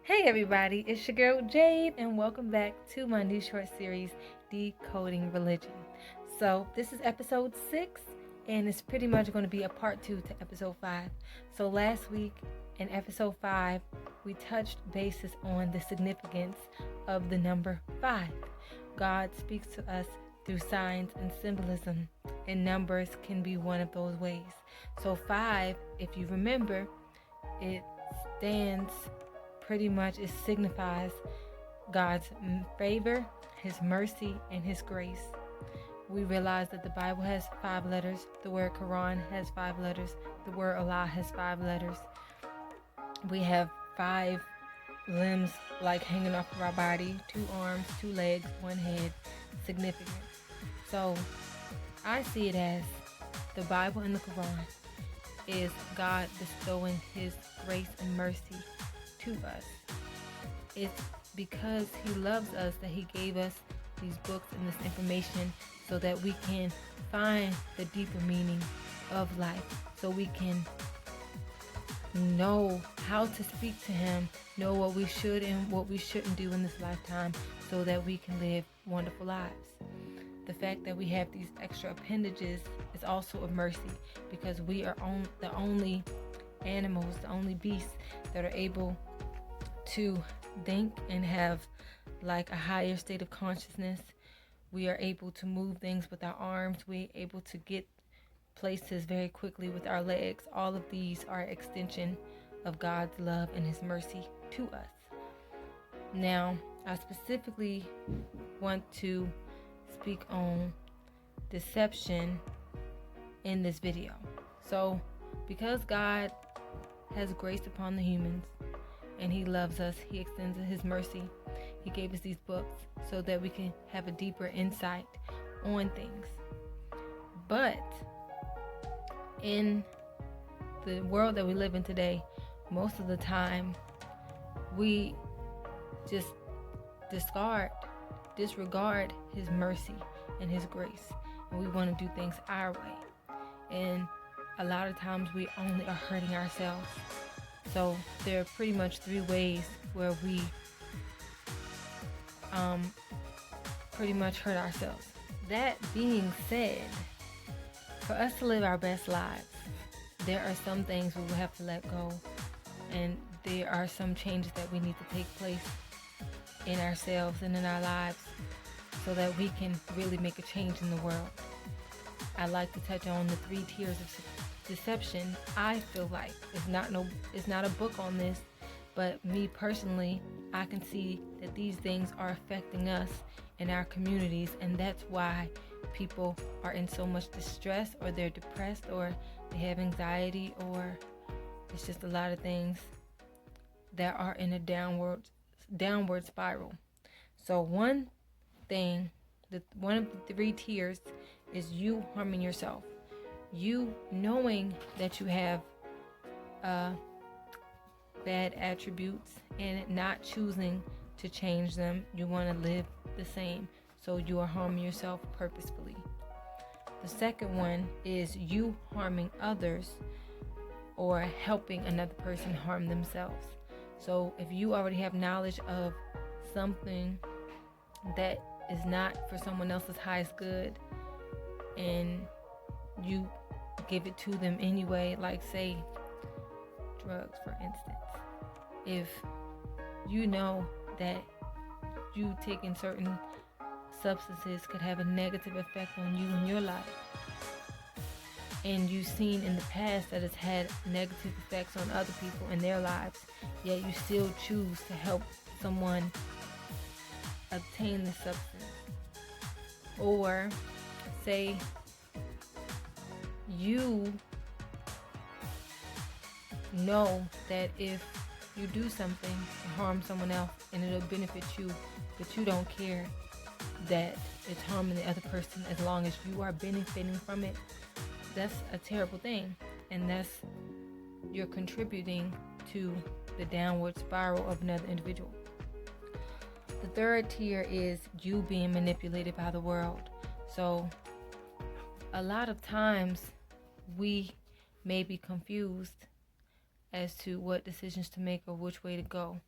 Hey everybody, it's your girl Jade, and welcome back to my new short series, Decoding Religion. So, this is episode 6, and it's pretty much going to be a part 2 to episode 5. So, last week in episode 5, we touched bases on the significance of the number 5. God speaks to us through signs and symbolism, and numbers can be one of those ways. So, 5, if you remember, it stands pretty much, it signifies God's favor, His mercy, and His grace. We realize that the Bible has 5 letters, the word Quran has 5 letters, the word Allah has 5 letters. We have 5 limbs like hanging off of our body, 2 arms, 2 legs, 1 head, significant. So I see it as the Bible and the Quran is God bestowing His grace and mercy to us. It's because He loves us that He gave us these books and this information so that we can find the deeper meaning of life, so we can know how to speak to Him, know what we should and what we shouldn't do in this lifetime, so that we can live wonderful lives. The fact that we have these extra appendages is also a mercy, because we are the only animals, the only beasts that are able to think and have like a higher state of consciousness. We are able to move things with our arms. We're able to get places very quickly with our legs. All of these are an extension of God's love and His mercy to us. Now, I specifically want to speak on deception in this video. So, because God has grace upon the humans and He loves us, He extends His mercy. He gave us these books so that we can have a deeper insight on things. But in the world that we live in today, most of the time we just disregard His mercy and His grace, and we want to do things our way. And a lot of times we only are hurting ourselves. So there are pretty much 3 ways where we pretty much hurt ourselves. That being said, for us to live our best lives, there are some things we will have to let go, and there are some changes that we need to take place in ourselves and in our lives so that we can really make a change in the world. I like to touch on the 3 tiers of deception. I feel like it's not a book on this, but me personally, I can see that these things are affecting us in our communities, and that's why people are in so much distress, or they're depressed, or they have anxiety, or it's just a lot of things that are in a downward spiral. So one of the 3 tiers is you harming yourself. You knowing that you have bad attributes and not choosing to change them. You want to live the same, so you are harming yourself purposefully. The second one is you harming others or helping another person harm themselves. So if you already have knowledge of something that is not for someone else's highest good, and you give it to them anyway, like say drugs for instance. If you know that you taking certain substances could have a negative effect on you in your life, and you've seen in the past that it's had negative effects on other people in their lives, yet you still choose to help someone obtain the substance. Or say you know that if you do something to harm someone else and it'll benefit you, but you don't care that it's harming the other person as long as you are benefiting from it, that's a terrible thing, and you're contributing to the downward spiral of another individual. The third tier is you being manipulated by the world. So a lot of times we may be confused as to what decisions to make or which way to go.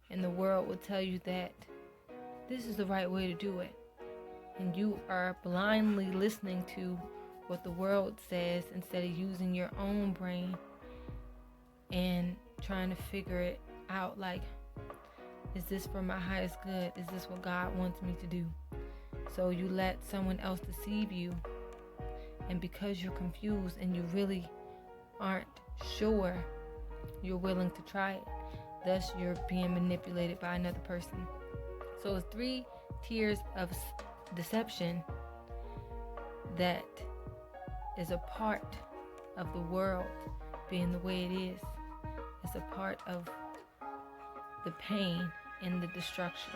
And the world will tell you that this is the right way to do it. And you are blindly listening to what the world says instead of using your own brain and trying to figure it out, like, is this for my highest good? Is this what God wants me to do? So you let someone else deceive you, and because you're confused and you really aren't sure, you're willing to try it. Thus, you're being manipulated by another person. So it's 3 tiers of deception that is a part of the world being the way it is. It's a part of the pain and the destruction.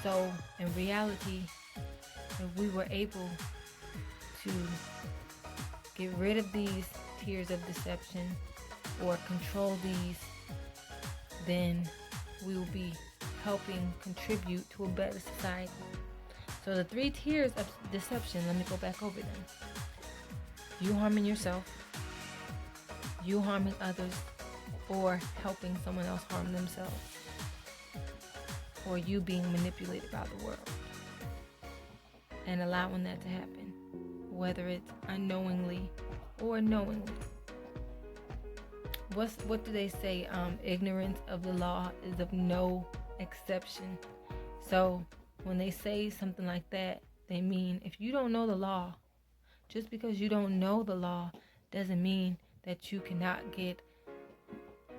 So in reality, if we were able to get rid of these tiers of deception or control these, then we will be helping contribute to a better society. So the 3 tiers of deception, let me go back over them. You harming yourself, you harming others, or helping someone else harm themselves, or you being manipulated by the world and allowing that to happen, whether it's unknowingly or knowingly. What do they say? Ignorance of the law is of no exception. So when they say something like that, they mean if you don't know the law, just because you don't know the law doesn't mean that you cannot get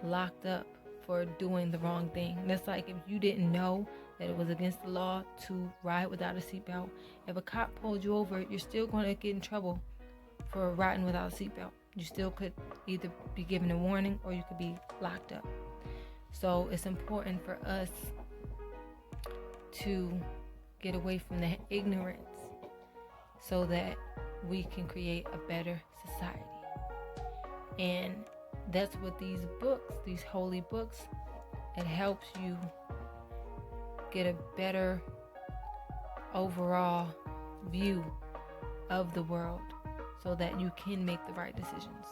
locked up for doing the wrong thing. That's like if you didn't know that it was against the law to ride without a seatbelt. If a cop pulled you over, you're still going to get in trouble for riding without a seatbelt. You still could either be given a warning or you could be locked up. So it's important for us to get away from that ignorance so that we can create a better society. And that's what these books, these holy books, it helps you get a better overall view of the world so that you can make the right decisions.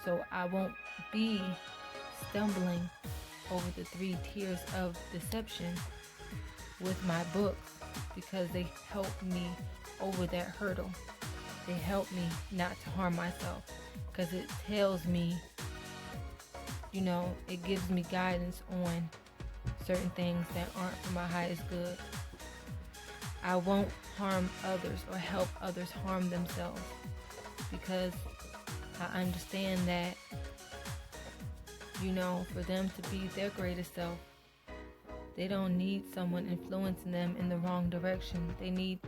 So I won't be stumbling over the 3 tiers of deception with my books because they help me over that hurdle. They help me not to harm myself because it tells me, it gives me guidance on certain things that aren't for my highest good. I won't harm others or help others harm themselves because I understand that, for them to be their greatest self, they don't need someone influencing them in the wrong direction. They need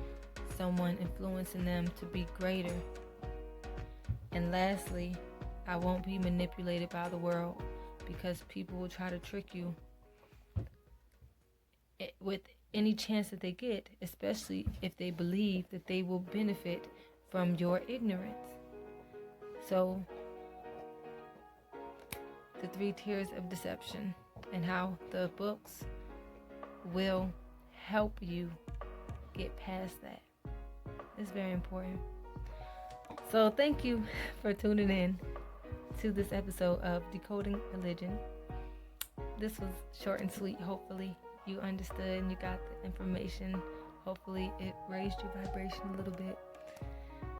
someone influencing them to be greater. And lastly, I won't be manipulated by the world because people will try to trick you with any chance that they get, especially if they believe that they will benefit from your ignorance. So, the 3 tiers of deception and how the books will help you get past that. It's very important. So thank you for tuning in to this episode of Decoding Religion. This was short and sweet. Hopefully you understood and you got the information. Hopefully it raised your vibration a little bit.